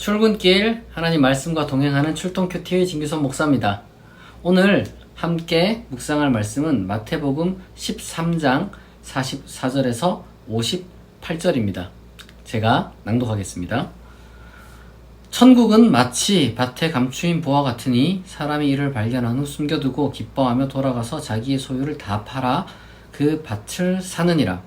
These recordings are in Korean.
출근길 하나님 말씀과 동행하는 출동큐티의 진규선 목사입니다. 오늘 함께 묵상할 말씀은 마태복음 13장 44절에서 58절입니다. 제가 낭독하겠습니다. 천국은 마치 밭에 감추인 보화 같으니 사람이 이를 발견한 후 숨겨두고 기뻐하며 돌아가서 자기의 소유를 다 팔아 그 밭을 사느니라.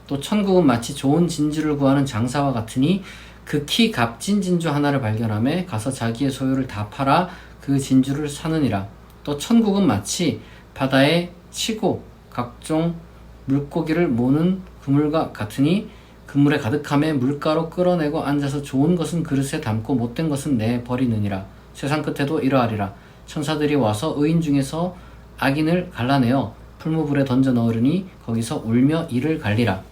또 천국은 마치 좋은 진주를 구하는 장사와 같으니 극히 값진 진주 하나를 발견하며 가서 자기의 소유를 다 팔아 그 진주를 사느니라. 또 천국은 마치 바다에 치고 각종 물고기를 모는 그물과 같으니 그물에 가득함에 물가로 끌어내고 앉아서 좋은 것은 그릇에 담고 못된 것은 내버리느니라. 세상 끝에도 이러하리라. 천사들이 와서 의인 중에서 악인을 갈라내어 풀무불에 던져 넣으리니 거기서 울며 이를 갈리라.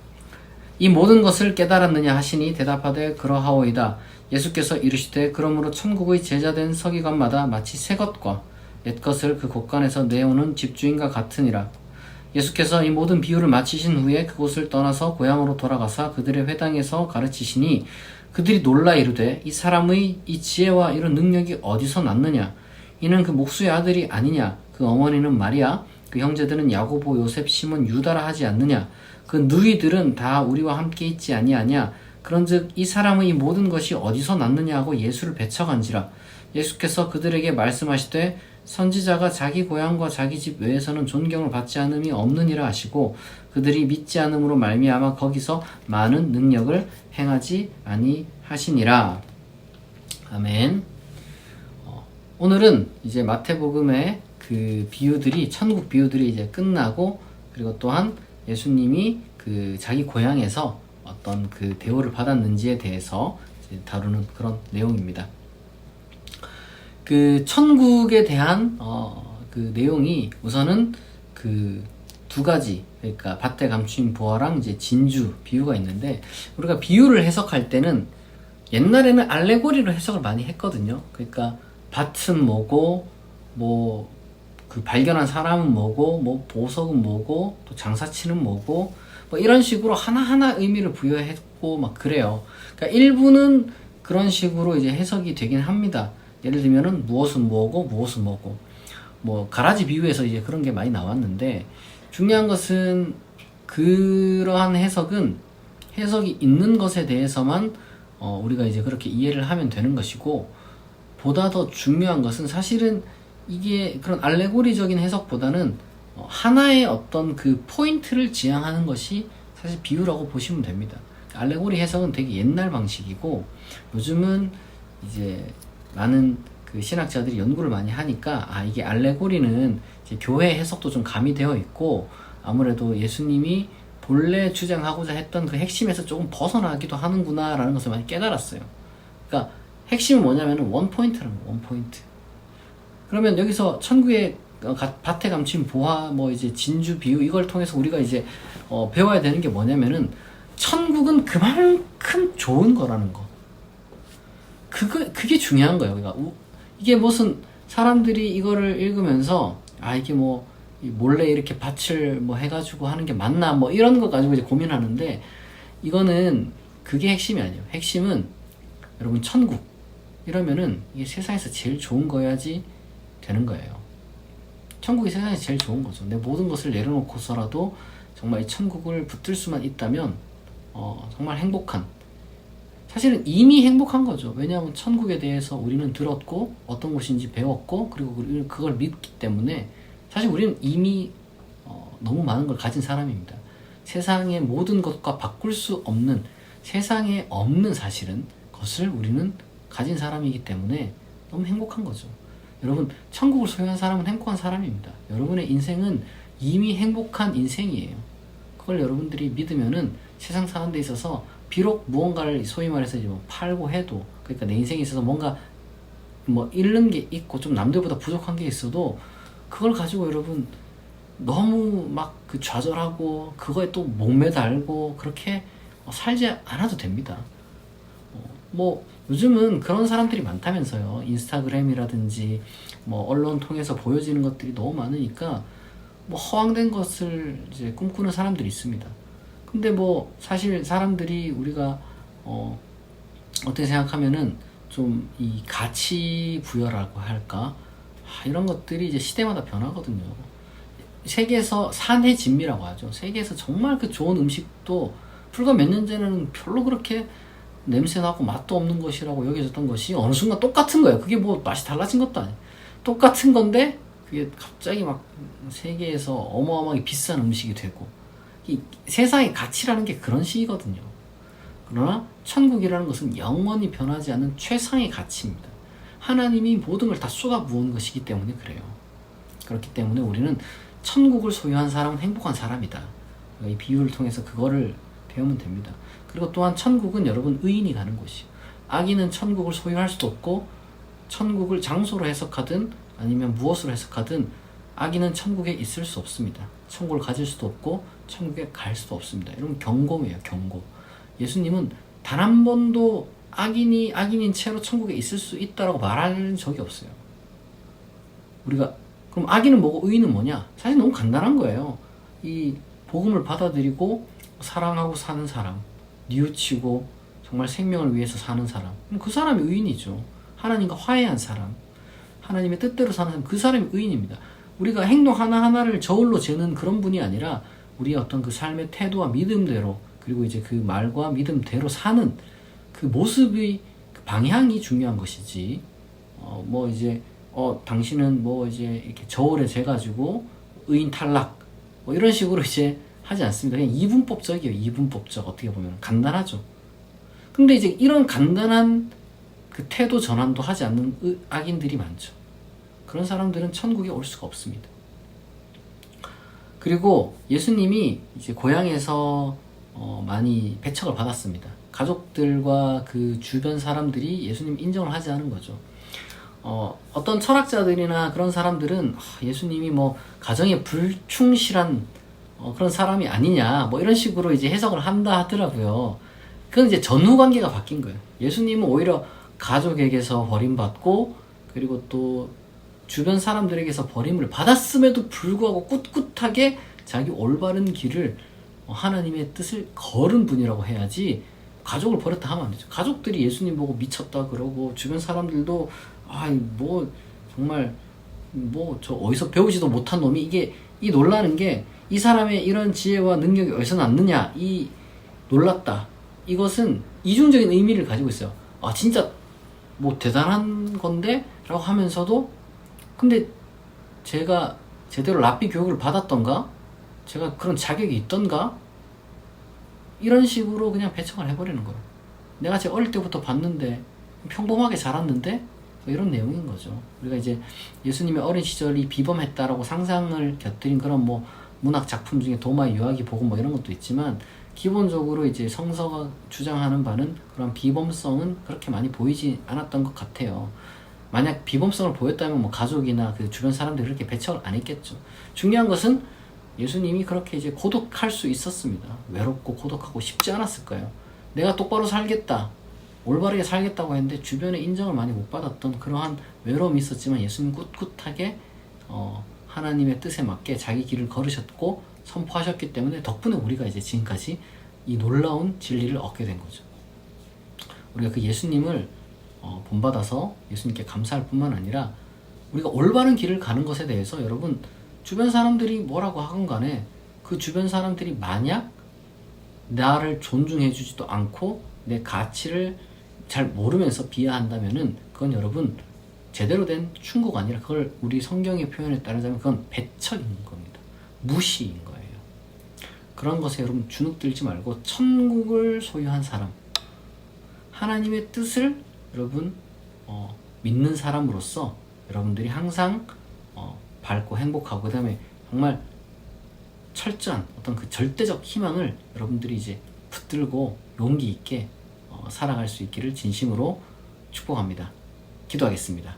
이 모든 것을 깨달았느냐 하시니 대답하되 그러하오이다. 예수께서 이르시되 그러므로 천국의 제자된 서기관마다 마치 새 것과 옛 것을 그 곳간에서 내오는 집주인과 같으니라. 예수께서 이 모든 비유를 마치신 후에 그곳을 떠나서 고향으로 돌아가사 그들의 회당에서 가르치시니 그들이 놀라 이르되 이 사람의 이 지혜와 이런 능력이 어디서 났느냐. 이는 그 목수의 아들이 아니냐. 그 어머니는 마리아, 그 형제들은 야고보, 요셉, 시몬, 유다라 하지 않느냐. 그 누이들은 다 우리와 함께 있지 아니하냐. 그런즉 이 사람의 이 모든 것이 어디서 났느냐 하고 예수를 배척한지라. 예수께서 그들에게 말씀하시되 선지자가 자기 고향과 자기 집 외에서는 존경을 받지 않음이 없느니라 하시고 그들이 믿지 않음으로 말미암아 거기서 많은 능력을 행하지 아니하시니라. 아멘. 오늘은 이제 마태복음의 그 비유들이 천국 비유들이 이제 끝나고 그리고 또한 예수님이 그 자기 고향에서 어떤 그 대우를 받았는지에 대해서 이제 다루는 그런 내용입니다. 그 천국에 대한 그 내용이 우선은 그 두 가지, 그러니까 밭에 감추인 보화랑 이제 진주 비유가 있는데, 우리가 비유를 해석할 때는 옛날에는 알레고리로 해석을 많이 했거든요. 그러니까 밭은 뭐고 뭐 그 발견한 사람은 뭐고 뭐 보석은 뭐고 또 장사치는 뭐고 뭐 이런 식으로 하나하나 의미를 부여했고 막 그래요. 그러니까 일부는 그런 식으로 이제 해석이 되긴 합니다. 예를 들면은 무엇은 뭐고 무엇은 뭐고 뭐 가라지 비유에서 이제 그런 게 많이 나왔는데, 중요한 것은 그러한 해석은 해석이 있는 것에 대해서만 우리가 이제 그렇게 이해를 하면 되는 것이고, 보다 더 중요한 것은 사실은 이게 그런 알레고리적인 해석보다는 하나의 어떤 그 포인트를 지향하는 것이 사실 비유라고 보시면 됩니다. 알레고리 해석은 되게 옛날 방식이고, 요즘은 이제 많은 그 신학자들이 연구를 많이 하니까 이게 알레고리는 이제 교회 해석도 좀 가미되어 있고, 아무래도 예수님이 본래 주장하고자 했던 그 핵심에서 조금 벗어나기도 하는구나 라는 것을 많이 깨달았어요. 그러니까 핵심은 뭐냐면은 원포인트라는 거예요. 원포인트. 그러면 여기서 천국의 밭에 감춘 보화, 뭐 이제 진주 비유, 이걸 통해서 우리가 이제 배워야 되는 게 뭐냐면은 천국은 그만큼 좋은 거라는 거. 그게 중요한 거예요. 그러니까 이게 무슨 사람들이 이거를 읽으면서 이게 뭐 몰래 이렇게 밭을 뭐 해가지고 하는 게 맞나 뭐 이런 거 가지고 이제 고민하는데, 이거는 그게 핵심이 아니에요. 핵심은 여러분 천국 이러면은 이게 세상에서 제일 좋은 거야지 되는 거예요. 천국이 세상에서 제일 좋은 거죠. 내 모든 것을 내려놓고서라도 정말 이 천국을 붙들 수만 있다면 정말 행복한, 사실은 이미 행복한 거죠. 왜냐하면 천국에 대해서 우리는 들었고 어떤 곳인지 배웠고 그리고 그걸 믿기 때문에 사실 우리는 이미 너무 많은 걸 가진 사람입니다. 세상의 모든 것과 바꿀 수 없는, 세상에 없는 사실은 것을 우리는 가진 사람이기 때문에 너무 행복한 거죠. 여러분, 천국을 소유한 사람은 행복한 사람입니다. 여러분의 인생은 이미 행복한 인생이에요. 그걸 여러분들이 믿으면은 세상 사는 데 있어서 비록 무언가를 소위 말해서 이제 뭐 팔고 해도, 그러니까 내 인생에 있어서 뭔가 뭐 잃는 게 있고 좀 남들보다 부족한 게 있어도 그걸 가지고 여러분 너무 막 그 좌절하고 그거에 또 목매달고 그렇게 살지 않아도 됩니다. 뭐 요즘은 그런 사람들이 많다면서요. 인스타그램이라든지 뭐 언론 통해서 보여지는 것들이 너무 많으니까 뭐 허황된 것을 이제 꿈꾸는 사람들이 있습니다. 근데 뭐 사실 사람들이 우리가 어떻게 생각하면은 좀 이 가치 부여라고 할까? 이런 것들이 이제 시대마다 변하거든요. 세계에서 산해진미라고 하죠. 세계에서 정말 그 좋은 음식도 불과 몇 년 전에는 별로 그렇게 냄새나고 맛도 없는 것이라고 여겨졌던 것이 어느 순간 똑같은 거예요. 그게 뭐 맛이 달라진 것도 아니에요. 똑같은 건데 그게 갑자기 막 세계에서 어마어마하게 비싼 음식이 되고, 이 세상의 가치라는 게 그런 식이거든요. 그러나 천국이라는 것은 영원히 변하지 않는 최상의 가치입니다. 하나님이 모든 걸 다 쏟아 부은 것이기 때문에 그래요. 그렇기 때문에 우리는 천국을 소유한 사람은 행복한 사람이다. 이 비유를 통해서 그거를 배우면 됩니다. 그리고 또한 천국은 여러분 의인이 가는 곳이에요. 악인은 천국을 소유할 수도 없고, 천국을 장소로 해석하든 아니면 무엇으로 해석하든 악인은 천국에 있을 수 없습니다. 천국을 가질 수도 없고 천국에 갈 수도 없습니다. 이런 경고예요, 경고. 예수님은 단 한 번도 악인이 악인인 채로 천국에 있을 수 있다라고 말하는 적이 없어요. 우리가 그럼 악인은 뭐고 의인은 뭐냐? 사실 너무 간단한 거예요. 이 복음을 받아들이고 사랑하고 사는 사람, 뉘우치고 정말 생명을 위해서 사는 사람, 그 사람이 의인이죠. 하나님과 화해한 사람, 하나님의 뜻대로 사는 사람, 그 사람이 의인입니다. 우리가 행동 하나하나를 저울로 재는 그런 분이 아니라 우리의 어떤 그 삶의 태도와 믿음대로, 그리고 이제 그 말과 믿음대로 사는 그 모습의 그 방향이 중요한 것이지, 뭐 이제 당신은 뭐 이제 이렇게 저울에 재가지고 의인 탈락 뭐 이런 식으로 이제 하지 않습니다. 그냥 이분법적이에요. 이분법적. 어떻게 보면 간단하죠. 근데 이제 이런 간단한 그 태도 전환도 하지 않는 악인들이 많죠. 그런 사람들은 천국에 올 수가 없습니다. 그리고 예수님이 이제 고향에서 많이 배척을 받았습니다. 가족들과 그 주변 사람들이 예수님 인정을 하지 않은 거죠. 어떤 철학자들이나 그런 사람들은 예수님이 뭐 가정에 불충실한 그런 사람이 아니냐 뭐 이런 식으로 이제 해석을 한다 하더라고요. 그건 이제 전후 관계가 바뀐 거예요. 예수님은 오히려 가족에게서 버림받고, 그리고 또 주변 사람들에게서 버림을 받았음에도 불구하고 꿋꿋하게 자기 올바른 길을 하나님의 뜻을 걸은 분이라고 해야지, 가족을 버렸다 하면 안 되죠. 가족들이 예수님 보고 미쳤다 그러고, 주변 사람들도 뭐 정말 뭐 저 어디서 배우지도 못한 놈이, 이게 이 놀라는 게 이 사람의 이런 지혜와 능력이 어디서 났느냐, 이 놀랐다, 이것은 이중적인 의미를 가지고 있어요. 진짜 뭐 대단한 건데 라고 하면서도, 근데 제가 제대로 랍비 교육을 받았던가, 제가 그런 자격이 있던가, 이런 식으로 그냥 배척을 해버리는 거예요. 내가 제 어릴 때부터 봤는데 평범하게 자랐는데, 뭐 이런 내용인 거죠. 우리가 이제 예수님의 어린 시절이 비범했다라고 상상을 곁들인 그런 뭐 문학 작품 중에 도마의 유아기 복음 뭐 이런 것도 있지만, 기본적으로 이제 성서가 주장하는 바는 그런 비범성은 그렇게 많이 보이지 않았던 것 같아요. 만약 비범성을 보였다면 뭐 가족이나 그 주변 사람들이 그렇게 배척을 안 했겠죠. 중요한 것은 예수님이 그렇게 이제 고독할 수 있었습니다. 외롭고 고독하고 쉽지 않았을까요? 내가 똑바로 살겠다, 올바르게 살겠다고 했는데 주변에 인정을 많이 못 받았던 그러한 외로움이 있었지만, 예수님 꿋꿋하게 하나님의 뜻에 맞게 자기 길을 걸으셨고 선포하셨기 때문에, 덕분에 우리가 이제 지금까지 이 놀라운 진리를 얻게 된 거죠. 우리가 그 예수님을 본받아서 예수님께 감사할 뿐만 아니라, 우리가 올바른 길을 가는 것에 대해서 여러분, 주변 사람들이 뭐라고 하건 간에 그 주변 사람들이 만약 나를 존중해 주지도 않고 내 가치를 잘 모르면서 비하한다면은, 그건 여러분 제대로 된 충고가 아니라, 그걸 우리 성경의 표현에 따르자면 그건 배척인 겁니다. 무시인 거예요. 그런 것에 여러분 주눅들지 말고, 천국을 소유한 사람, 하나님의 뜻을 여러분 믿는 사람으로서 여러분들이 항상 밝고 행복하고, 그 다음에 정말 철저한 어떤 그 절대적 희망을 여러분들이 이제 붙들고 용기 있게 살아갈 수 있기를 진심으로 축복합니다. 기도하겠습니다.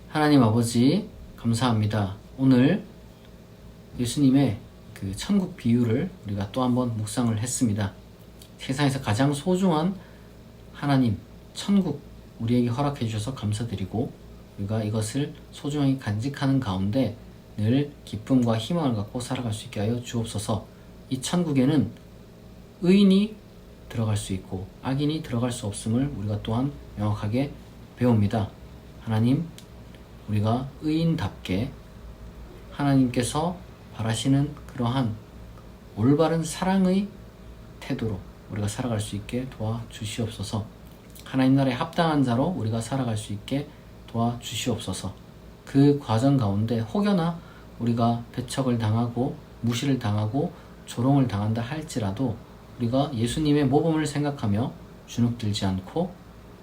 하나님 아버지, 감사합니다. 오늘 예수님의 그 천국 비유를 우리가 또 한번 묵상을 했습니다. 세상에서 가장 소중한 하나님, 천국 우리에게 허락해 주셔서 감사드리고, 우리가 이것을 소중하게 간직하는 가운데 늘 기쁨과 희망을 갖고 살아갈 수 있게 하여 주옵소서. 이 천국에는 의인이 들어갈 수 있고 악인이 들어갈 수 없음을 우리가 또한 명확하게 배웁니다. 하나님, 우리가 의인답게 하나님께서 바라시는 그러한 올바른 사랑의 태도로 우리가 살아갈 수 있게 도와주시옵소서. 하나님 나라에 합당한 자로 우리가 살아갈 수 있게 도와주시옵소서. 그 과정 가운데 혹여나 우리가 배척을 당하고 무시를 당하고 조롱을 당한다 할지라도 우리가 예수님의 모범을 생각하며 주눅들지 않고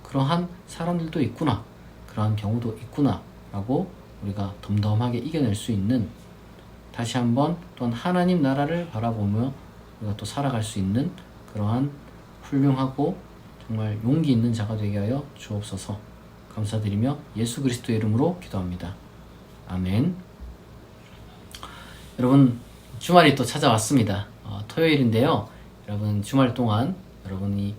그러한 사람들도 있구나, 그러한 경우도 있구나 라고 우리가 덤덤하게 이겨낼 수 있는, 다시 한번 또한 하나님 나라를 바라보며 우리가 또 살아갈 수 있는 그러한 훌륭하고 정말 용기 있는 자가 되게 하여 주옵소서. 감사드리며 예수 그리스도의 이름으로 기도합니다. 아멘. 여러분, 주말이 또 찾아왔습니다. 토요일인데요. 여러분, 주말 동안 여러분이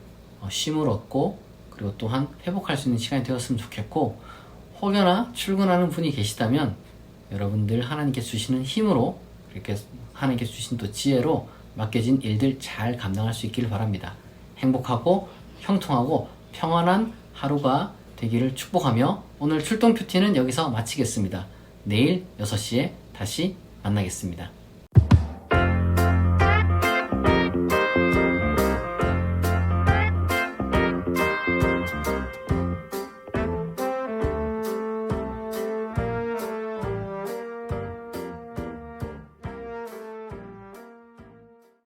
쉼을 얻고 그리고 또한 회복할 수 있는 시간이 되었으면 좋겠고, 혹여나 출근하는 분이 계시다면 여러분들 하나님께 주시는 힘으로, 이렇게 하나님께 주신 또 지혜로 맡겨진 일들 잘 감당할 수 있기를 바랍니다. 행복하고 형통하고 평안한 하루가 되기를 축복하며 오늘 출동 큐티는 여기서 마치겠습니다. 내일 6시에 다시 만나겠습니다.